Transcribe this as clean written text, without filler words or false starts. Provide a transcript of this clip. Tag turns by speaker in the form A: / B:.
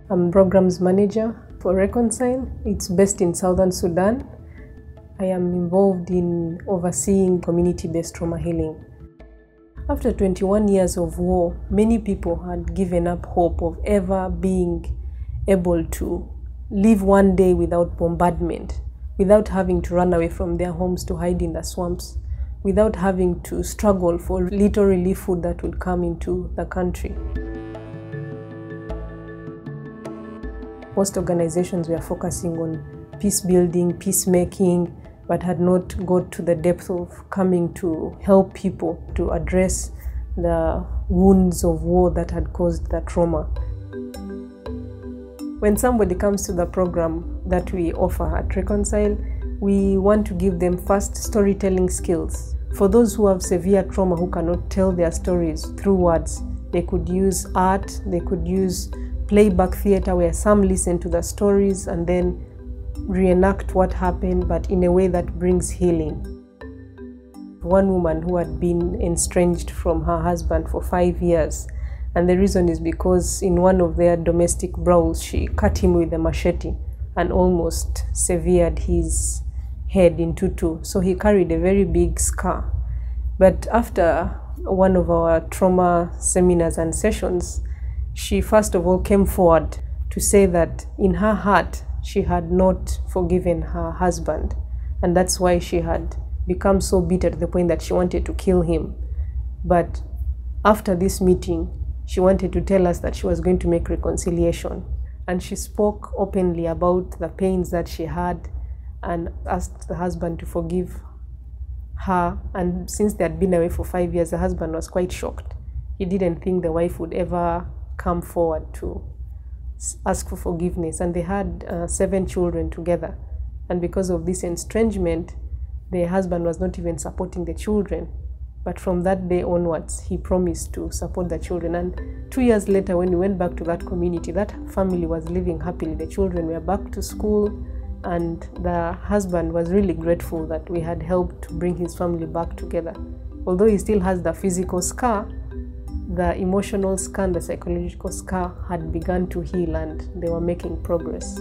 A: I'm Programs Manager for RECONCILE. It's based in Southern Sudan. I am involved in overseeing community-based trauma healing. After 21 years of war, many people had given up hope of ever being able to live one day without bombardment, without having to run away from their homes to hide in the swamps, without having to struggle for little relief food that would come into the country. Most organizations were focusing on peace building, peacemaking, but had not got to the depth of coming to help people to address the wounds of war that had caused the trauma. When somebody comes to the program that we offer at RECONCILE, we want to give them first storytelling skills. For those who have severe trauma who cannot tell their stories through words, they could use art, they could use playback theater where some listen to the stories and then reenact what happened, but in a way that brings healing. One woman who had been estranged from her husband for 5 years, and the reason is because in one of their domestic brawls, she cut him with a machete and almost severed his head into two. So he carried a very big scar. But after one of our trauma seminars and sessions, she first of all came forward to say that in her heart, she had not forgiven her husband. And that's why she had become so bitter to the point that she wanted to kill him. But after this meeting, she wanted to tell us that she was going to make reconciliation. And she spoke openly about the pains that she had and asked the husband to forgive her. And since they had been away for 5 years, the husband was quite shocked. He didn't think the wife would ever come forward to ask for forgiveness. And they had 7 children together. And because of this estrangement, the husband was not even supporting the children. But from that day onwards, he promised to support the children. And 2 years later, when we went back to that community, that family was living happily. The children were back to school, and the husband was really grateful that we had helped to bring his family back together. Although he still has the physical scar, the emotional scar and the psychological scar had begun to heal, and they were making progress.